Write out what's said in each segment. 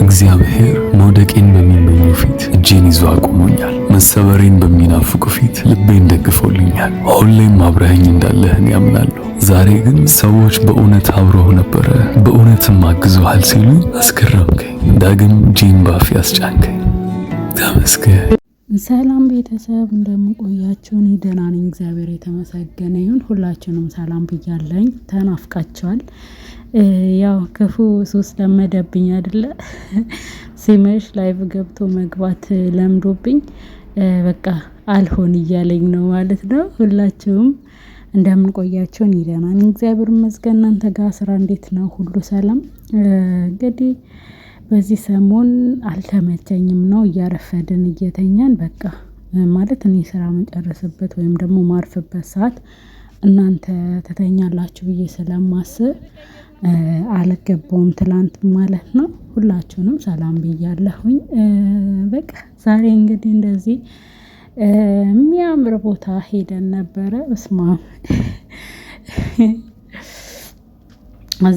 እግዚአብሔር መውደቄን በሚመኙ ፊት እጄን ይዞ አቁሞኛል። መሰበሬን በሚናፍቁ ፊት ልቤን ደግፎልኛል። ሁሌም አብረኸኝ እንዳለህን ያምናለሁ። ዛሬ ግን ሰዎች በእውነት አብረው ነበረ፣ በእውነትም አግዘዋል ሲሉ አስገረምከኝ። ዳግም እጄን ባፌ አስጫንከኝ። ተመስገን። ሰላም ቤተሰብ እንደምንቆያችሁ፣ እኔ ደህና ነኝ፣ እግዚአብሔር የተመሰገነ ይሁን። ሁላችሁንም ሰላም ብያለኝ። ተናፍቃችኋል። ያው ክፉ ሱስ ለመደብኝ አይደለ? ሲመሽ ላይቭ ገብቶ መግባት ለምዶብኝ በቃ አልሆን እያለኝ ነው ማለት ነው። ሁላችሁም እንደምንቆያችሁ፣ እኔ ደህና ነኝ፣ እግዚአብሔር ይመስገን። እናንተ ጋር ስራ እንዴት ነው? ሁሉ ሰላም? እንግዲህ በዚህ ሰሞን አልተመቸኝም ነው፣ እያረፈድን እየተኛን በቃ ማለት እኔ ስራ መጨረስበት ወይም ደግሞ ማርፍበት ሰዓት እናንተ ተተኛላችሁ ብዬ ስለማስብ አልገባውም ትላንት ማለት ነው። ሁላችሁንም ሰላም ብያለሁኝ። በቃ ዛሬ እንግዲህ እንደዚህ የሚያምር ቦታ ሄደን ነበረ። በስመ አብ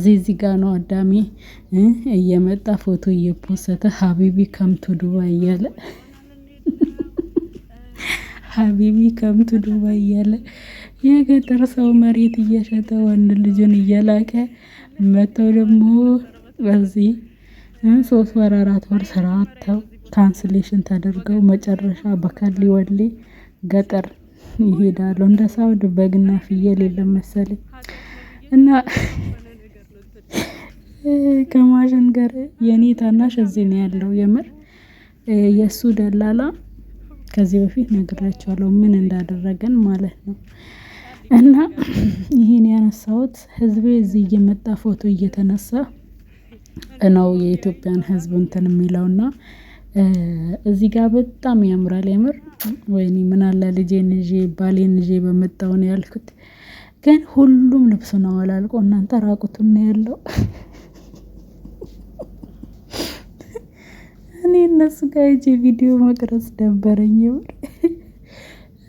እዚህ ጋር ነው አዳሜ እየመጣ ፎቶ እየፖሰተ ሀቢቢ ከምቱ ዱባይ እያለ ሀቢቢ ከምቱ ዱባይ እያለ የገጠር ሰው መሬት እየሸጠ ወንድ ልጁን እየላከ መተው ደግሞ በዚህ 3 ወር 4 ወር ስራ አጥተው ካንስሌሽን ተደርገው መጨረሻ በካሊ ወሌ ገጠር ይሄዳሉ። እንደ ሳውዲ በግና ፍየል የለም መሰለኝ። እና ከማሽን ጋር የኔ ታናሽ እዚህ ነው ያለው። የምር የሱ ደላላ ከዚህ በፊት ነግራቸዋለሁ ምን እንዳደረገን ማለት ነው። እና ይሄን ያነሳሁት ህዝቤ እዚህ እየመጣ ፎቶ እየተነሳ ነው የኢትዮጵያን ህዝብ እንትን የሚለውና እዚህ ጋር በጣም ያምራል። የምር ወይኔ ምን አለ ልጄን ይዤ ባሌን ይዤ በመጣው ነው ያልኩት። ግን ሁሉም ልብስ ነው አላልቆ እናንተ ራቁቱን ነው ያለው። እኔ እነሱ ጋር ሂጅ ቪዲዮ መቅረጽ ደበረኝ። የምር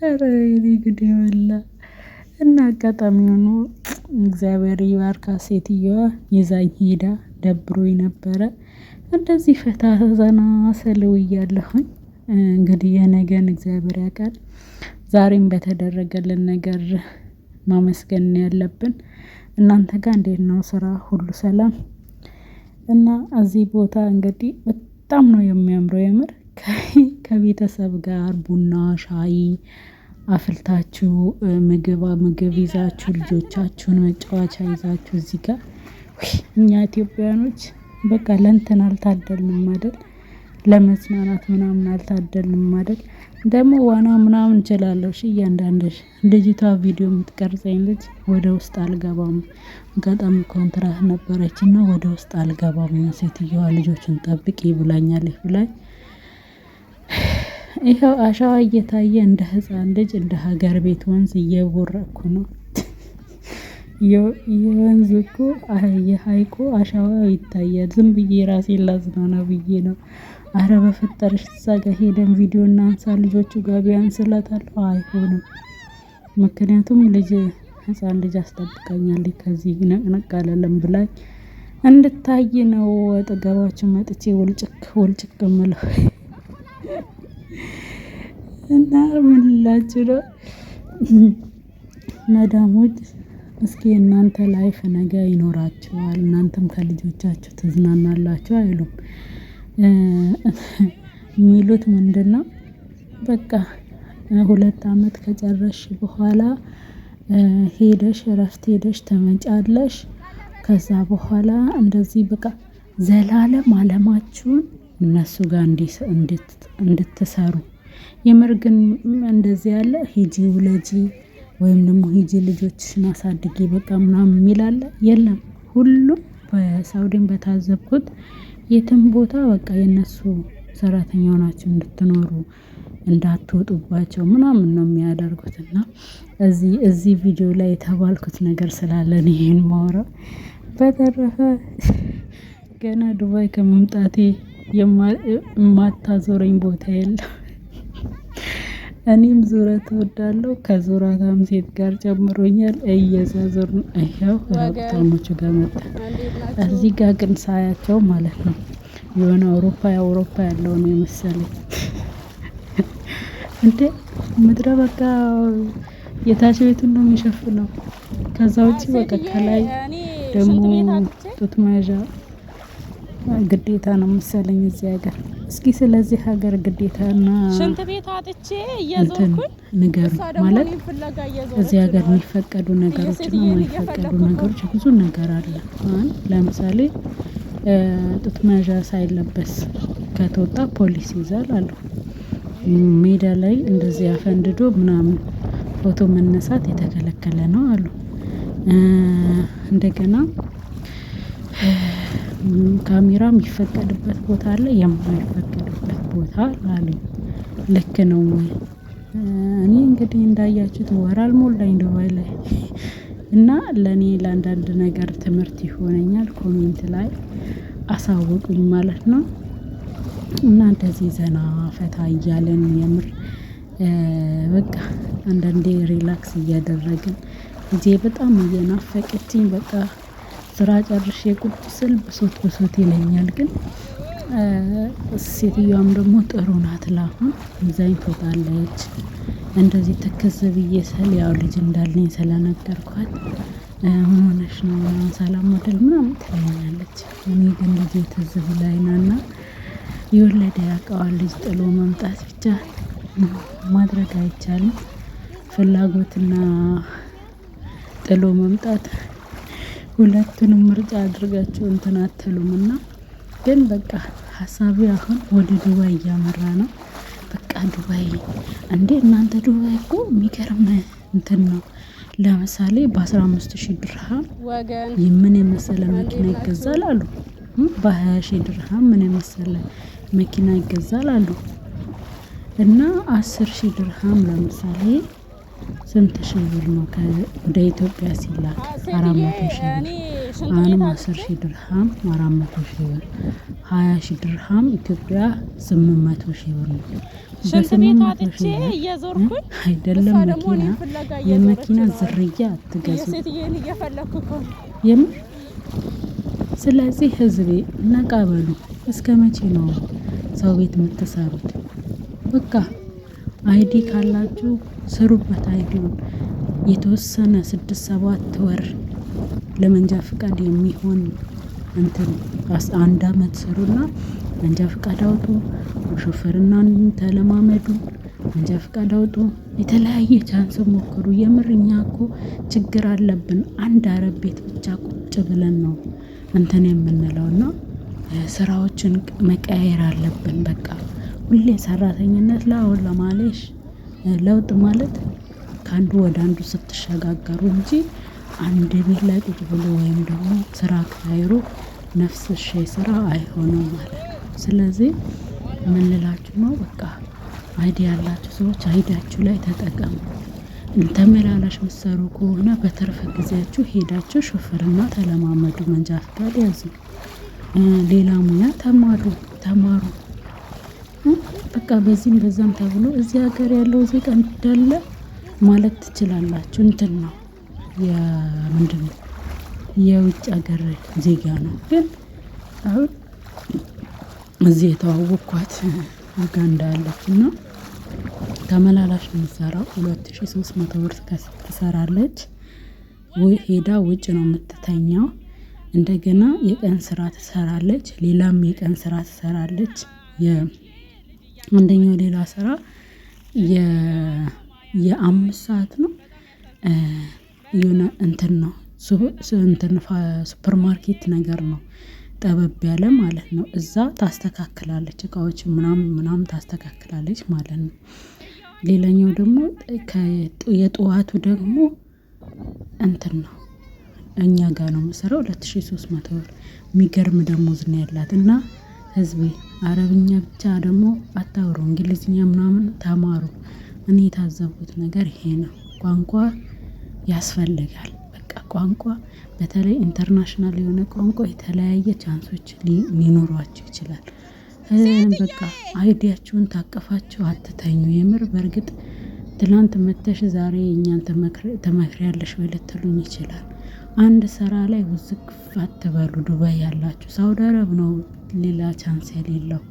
ኧረ እኔ ጉድ ይበላ። እና አጋጣሚ ሆኖ እግዚአብሔር ይባርካ ሴትዮዋ ይዛኝ ሄዳ ደብሮኝ ነበረ። እንደዚህ ፈታ ዘና ስለው እያለሁኝ እንግዲህ የነገን እግዚአብሔር ያውቃል። ዛሬም በተደረገልን ነገር ማመስገን ያለብን። እናንተ ጋር እንዴት ነው ስራ ሁሉ ሰላም? እና እዚህ ቦታ እንግዲህ በጣም ነው የሚያምረው። የምር ከቤተሰብ ጋር ቡና ሻይ አፍልታችሁ ምግብ ይዛችሁ ልጆቻችሁን መጫወቻ ይዛችሁ እዚህ ጋር እኛ ኢትዮጵያኖች በቃ ለእንትን አልታደልንም አይደል? ለመዝናናት ምናምን አልታደልንም አይደል? ደግሞ ዋና ምናምን እንችላለሁ። እሺ እያንዳንድሽ ልጅቷ ቪዲዮ የምትቀርጸኝ ልጅ ወደ ውስጥ አልገባም፣ አጋጣሚ ኮንትራት ነበረችና ወደ ውስጥ አልገባም ሴትዮዋ ልጆችን ጠብቂ ብላኛለች ብላኝ ይኸው አሸዋ እየታየ እንደ ህፃን ልጅ እንደ ሀገር ቤት ወንዝ እየቦረኩ ነው። የወንዝ እኮ የሀይቁ አሸዋው ይታያል። ዝም ብዬ ራሴን ላዝናና ብዬ ነው። አረ በፈጠረሽ እዛ ጋር ሄደን ቪዲዮ እናንሳ ልጆቹ ጋር ቢያንስ እላታለሁ። አይሆንም፣ ምክንያቱም ህፃን ልጅ አስጠብቃኛለች ከዚህ ነቅነቅ አለለም ብላኝ እንድታይ ነው አጠገባችሁ መጥቼ ወልጭክ እምለው። እና ምን ልላችሁ ነው መዳሞች፣ እስኪ እናንተ ላይፍ ነገ ይኖራችኋል፣ እናንተም ከልጆቻችሁ ትዝናናላችሁ አይሉም የሚሉት ምንድነው? በቃ 2 አመት ከጨረሽ በኋላ ሄደሽ እረፍት ሄደሽ ተመጫለሽ። ከዛ በኋላ እንደዚህ በቃ ዘላለም አለማችሁን እነሱ ጋር እንድትሰሩ። የምር ግን እንደዚህ ያለ ሂጂ ውለጂ ወይም ደግሞ ሂጂ ልጆችሽን አሳድጊ በቃ ምናምን የሚል አለ? የለም። ሁሉም በሳውዲን በታዘብኩት የትም ቦታ በቃ የነሱ ሰራተኛ ሆናችሁ እንድትኖሩ እንዳትወጡባቸው ምናምን ነው የሚያደርጉት። እና እዚህ ቪዲዮ ላይ የተባልኩት ነገር ስላለን ይሄን ማውራት። በተረፈ ገና ዱባይ ከመምጣቴ የማታዞረኝ ቦታ የለም። እኔም ዙረት እወዳለሁ። ከዙራታም ሴት ጋር ጨምሮኛል። እየዛዞር ነው። ይኸው ሀብታሞቹ ጋር መጣ። እዚህ ጋር ግን ሳያቸው ማለት ነው የሆነ አውሮፓ ያለው ነው የመሰለኝ። እንዴ ምድረ በቃ የታች ቤቱን ነው የሚሸፍነው። ከዛ ውጪ በቃ ከላይ ደግሞ ጡት መያዣ ግዴታ ነው መሰለኝ እዚህ ሀገር። እስኪ ስለዚህ ሀገር ግዴታና ሽንት ቤት አጥቼ እየዞርኩኝ ንገሩ ማለት እዚህ ሀገር የሚፈቀዱ ነገሮች እና የማይፈቀዱ ነገሮች ብዙ ነገር አለ። ለምሳሌ ጡት መያዣ ሳይለበስ ከተወጣ ፖሊስ ይዛል አሉ። ሜዳ ላይ እንደዚህ አፈንድዶ ምናምን ፎቶ መነሳት የተከለከለ ነው አሉ። እንደገና ካሜራ የሚፈቀድበት ቦታ አለ፣ የማይፈቀድበት ቦታ አሉ። ልክ ነው ወይ? እኔ እንግዲህ እንዳያችሁት ወር አልሞላኝ ዱባይ ላይ እና ለኔ ለአንዳንድ ነገር ትምህርት ይሆነኛል። ኮሜንት ላይ አሳውቁኝ ማለት ነው። እና እንደዚህ ዘና ፈታ እያለን የምር በቃ አንዳንዴ ሪላክስ እያደረግን ልጄ በጣም እየናፈቀችኝ በቃ ስራ ጨርሼ ቁጭ ስል ብሶት ይለኛል። ግን ሴትዮዋም ደግሞ ጥሩ ናት። ለአሁን ይዛኝ ትወጣለች። እንደዚህ ትክዝ ብዬ ስል ያው ልጅ እንዳለኝ ስለነገርኳት ምን ሆነሽ ነው ሰላም ሞዴል ምናምን ትለኛለች። እኔ ግን ልጄ ትዝ ብላኝ ነውና የወለደ ያውቀዋል። ልጅ ጥሎ መምጣት ብቻ ማድረግ አይቻልም። ፍላጎትና ጥሎ መምጣት ሁለቱንም ምርጫ አድርጋችሁ እንትን አትሉምና፣ ግን በቃ ሀሳቤ አሁን ወደ ዱባይ እያመራ ነው። በቃ ዱባይ እንዴ እናንተ ዱባይ እኮ የሚገርም እንትን ነው። ለምሳሌ በ15,000 ድርሃም ምን የመሰለ መኪና ይገዛል አሉ። በ20,000 ድርሃም ምን የመሰለ መኪና ይገዛል አሉ። እና 10,000 ድርሃም ለምሳሌ ስንት ሺህ ብር ነው? ወደ ኢትዮጵያ ሲላክ 400,000 ብር። አሁንም 10,000 ድርሃም 400,000 ብር፣ 20,000 ድርሃም ኢትዮጵያ 800,000 ብር ነው። በ800,000 ብር አይደለም መኪና የመኪና ዝርያ አትገዙ የምር። ስለዚህ ህዝቤ ነቃ በሉ። እስከ መቼ ነው ሰው ቤት የምትሰሩት? በቃ አይዲ ካላችሁ ስሩበት። አይዲውን የተወሰነ 6-7 ወር ለመንጃ ፍቃድ የሚሆን እንትን 1 አመት ስሩና መንጃ ፍቃድ አውጡ። ሾፌርና ተለማመዱ። መንጃ ፍቃድ አውጡ። የተለያየ ቻንስ ሞክሩ። የምር እኛ እኮ ችግር አለብን። አንድ አረብ ቤት ብቻ ቁጭ ብለን ነው እንትን የምንለውና ስራዎችን መቀያየር አለብን። በቃ ሁሌ ሰራተኝነት ላውን ለማለሽ ለውጥ ማለት ከአንዱ ወደ አንዱ ስትሸጋገሩ እንጂ አንድ ቤት ላይ ቁጭ ብሎ ወይም ደግሞ ስራ ቀያይሮ ነፍስሽ ስራ አይሆንም ማለት ነው። ስለዚህ ምን ልላችሁ ነው? በቃ አይዲ ያላችሁ ሰዎች አይዲያችሁ ላይ ተጠቀሙ። ተመላላሽ ምሰሩ ከሆነ በትርፍ ጊዜያችሁ ሄዳችሁ ሾፌርና ተለማመዱ። መንጃ ፍቃድ ያዙ። ሌላ ሙያ ተማሩ። በቃ በዚህም በዛም ተብሎ እዚህ ሀገር ያለው ዜጋ እንዳለ ማለት ትችላላችሁ። እንትን ነው ምንድነው የውጭ ሀገር ዜጋ ነው። ግን አሁን እዚህ የተዋወቅኳት ኡጋንዳ ያለችና ተመላላሽ የምትሰራው 2,300 ብር ትሰራለች። ሄዳ ውጭ ነው የምትተኛው። እንደገና የቀን ስራ ትሰራለች። ሌላም የቀን ስራ ትሰራለች። አንደኛው ሌላ ስራ የ5 ሰዓት ነው። የሆነ እንትን ነው ሱፐር ማርኬት ነገር ነው። ጠበብ ያለ ማለት ነው። እዛ ታስተካክላለች፣ እቃዎች ምናምን ታስተካክላለች ማለት ነው። ሌላኛው ደግሞ የጠዋቱ ደግሞ እንትን ነው እኛ ጋር ነው የምሰራው 2,300 ብር። የሚገርም ደሞዝ ነው ያላት። እና ህዝቤ አረብኛ ብቻ ደግሞ አታውሩ፣ እንግሊዝኛ ምናምን ተማሩ። እኔ የታዘብኩት ነገር ይሄ ነው። ቋንቋ ያስፈልጋል። በቃ ቋንቋ በተለይ ኢንተርናሽናል የሆነ ቋንቋ የተለያየ ቻንሶች ሊኖሯችሁ ይችላል። በቃ አይዲያችሁን ታቀፋችሁ አትተኙ። የምር በእርግጥ ትላንት መተሽ ዛሬ እኛን ተመክሪያለሽ ወይ ልትሉኝ ይችላል። አንድ ስራ ላይ ውዝቅ አትበሉ። ዱባይ ያላችሁ ሳውዲ አረብ ነው ሌላ ቻንስ የሌለው።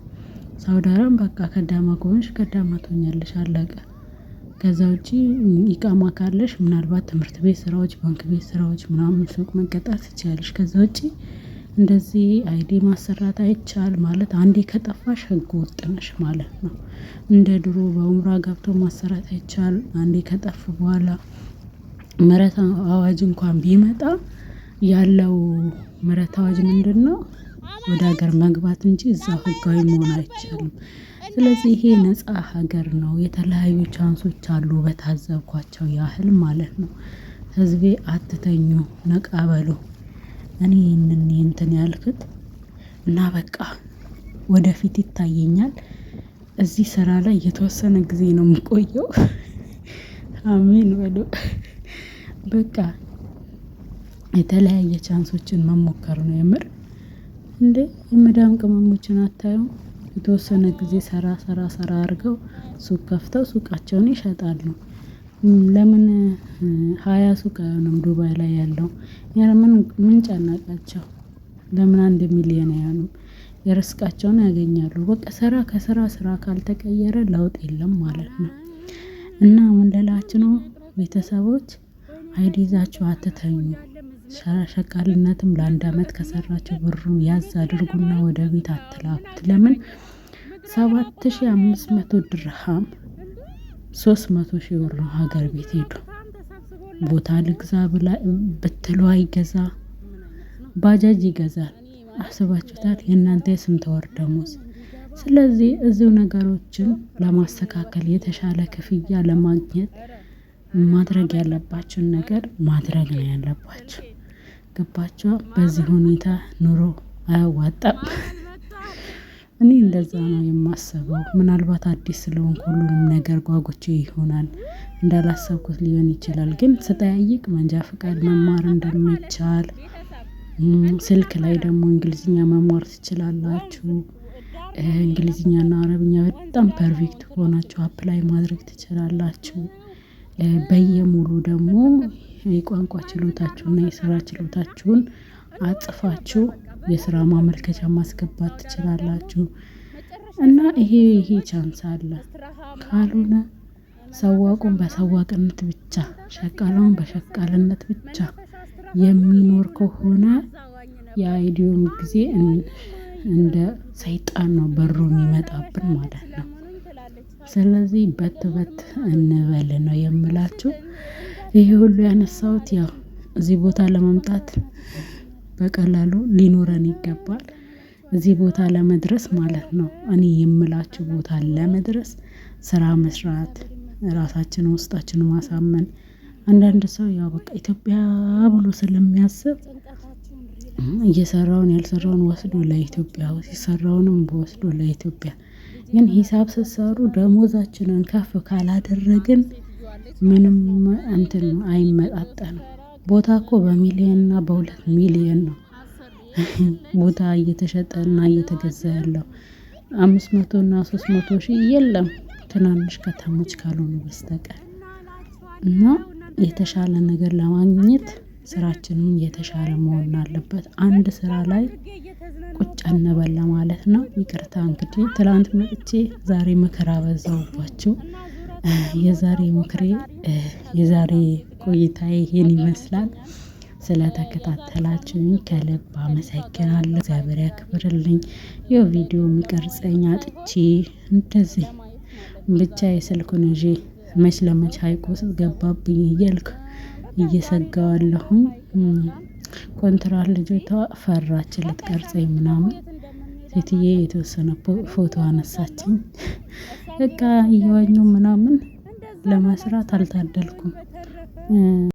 ሳውዲ አረብ በቃ ከዳማ ከሆንሽ ከዳማ ትሆኛለሽ አለቀ። ከዛ ውጪ ኢቃማ ካለሽ ምናልባት ትምህርት ቤት ስራዎች፣ ባንክ ቤት ስራዎች ምናምን ሱቅ መቀጠር ትችያለሽ። ከዛ ውጪ እንደዚህ አይዲ ማሰራት አይቻል ማለት አንዴ ከጠፋሽ ህገ ወጥ ነሽ ማለት ነው። እንደ ድሮ በኡምራ ገብቶ ማሰራት አይቻል። አንዴ ከጠፉ በኋላ ምህረት አዋጅ እንኳን ቢመጣ ያለው ምህረት አዋጅ ምንድነው? ወደ ሀገር መግባት እንጂ እዛው ህጋዊ መሆን አይቻልም። ስለዚህ ይሄ ነፃ ሀገር ነው። የተለያዩ ቻንሶች አሉ በታዘብኳቸው ያህል ማለት ነው። ህዝቤ አትተኙ፣ ነቃ በሉ። እኔ ይህንን እንትን ያልኩት እና በቃ ወደፊት ይታየኛል። እዚህ ስራ ላይ የተወሰነ ጊዜ ነው የምቆየው። አሜን በሉ። በቃ የተለያየ ቻንሶችን መሞከር ነው የምር። እንዴ የመዳም ቅመሞችን አታዩም? የተወሰነ ጊዜ ሰራ አድርገው ሱቅ ከፍተው ሱቃቸውን ይሸጣሉ። ለምን 20 ሱቅ አይሆንም ዱባይ ላይ ያለው? ምን ጨነቃቸው? ለምን 1 ሚሊዮን አይሆንም? የርስቃቸውን ያገኛሉ። በቃ ስራ ካልተቀየረ ለውጥ የለም ማለት ነው። እና ምን ልላችሁ ነው ቤተሰቦች፣ አይዲ ይዛችሁ አትተኙ። ሸቃልነትም ለ1 አመት ከሰራችሁ ብሩን ያዝ አድርጉና ወደ ቤት አትላኩት። ለምን 7500 ድርሃም 300,000 ብር ነው ሀገር ቤት ሄዱ። ቦታ ልግዛ ብትሉ አይገዛ፣ ባጃጅ ይገዛል። አስባችሁታል? የእናንተ የስንት ወር ደሞዝ? ስለዚህ እዚሁ ነገሮችን ለማስተካከል የተሻለ ክፍያ ለማግኘት ማድረግ ያለባችሁን ነገር ማድረግ ነው ያለባችሁ። ገባችሁ? በዚህ ሁኔታ ኑሮ አያዋጣም። እኔ እንደዛ ነው የማስበው። ምናልባት አዲስ ስለሆንኩ ሁሉንም ነገር ጓጉቼ ይሆናል፣ እንዳላሰብኩት ሊሆን ይችላል። ግን ስጠያይቅ መንጃ ፍቃድ መማር እንደሚቻል፣ ስልክ ላይ ደግሞ እንግሊዝኛ መማር ትችላላችሁ። እንግሊዝኛና አረብኛ በጣም ፐርፌክት ከሆናችሁ አፕላይ ማድረግ ትችላላችሁ። በየሙሉ ደግሞ የቋንቋ ችሎታችሁና የስራ ችሎታችሁን አጽፋችሁ የስራ ማመልከቻ ማስገባት ትችላላችሁ። እና ይሄ ቻንስ አለ። ካልሆነ ሰዋቁን በሰዋቅነት ብቻ፣ ሸቃላውን በሸቃልነት ብቻ የሚኖር ከሆነ የአይዲዮም ጊዜ እንደ ሰይጣን ነው በሩ የሚመጣብን ማለት ነው። ስለዚህ በት እንበል ነው የምላችሁ። ይሄ ሁሉ ያነሳሁት ያው እዚህ ቦታ ለመምጣት በቀላሉ ሊኖረን ይገባል። እዚህ ቦታ ለመድረስ ማለት ነው። እኔ የምላችሁ ቦታ ለመድረስ ስራ መስራት፣ ራሳችንን ውስጣችንን ማሳመን። አንዳንድ ሰው ያው በቃ ኢትዮጵያ ብሎ ስለሚያስብ እየሰራውን ያልሰራውን ወስዶ ለኢትዮጵያ፣ የሰራውንም ወስዶ ለኢትዮጵያ። ግን ሂሳብ ስትሰሩ ደሞዛችንን ከፍ ካላደረግን ምንም እንትን አይመጣጠንም። ቦታ እኮ በ1,000,000 እና በ2 ሚሊዮን ነው ቦታ እየተሸጠና እየተገዛ ያለው። 500 እና 300 ሺህ የለም ትናንሽ ከተሞች ካልሆኑ በስተቀር። እና የተሻለ ነገር ለማግኘት ስራችንን የተሻለ መሆን አለበት። አንድ ስራ ላይ ቁጭ አንበል ለማለት ነው። ይቅርታ እንግዲህ ትላንት መጥቼ ዛሬ ምክር አበዛሁባችሁ። የዛሬ ምክሬ የዛሬ ቆይታዬ ይሄን ይመስላል። ስለተከታተላችሁኝ ከልብ አመሰግናለሁ። እግዚአብሔር ያክብርልኝ። ይኸው ቪዲዮ የሚቀርጸኝ አጥቼ እንደዚህ ብቻ የስልኩን ይዤ መች ለመች ሀይቅ ውስጥ ገባብኝ እያልኩ እየሰጋዋለሁኝ። ኮንትራት ልጅቷ ፈራች ልትቀርጸኝ ምናምን። ሴትዬ የተወሰነ ፎቶ አነሳችኝ። በቃ እየዋኘሁ ምናምን ለመስራት አልታደልኩም።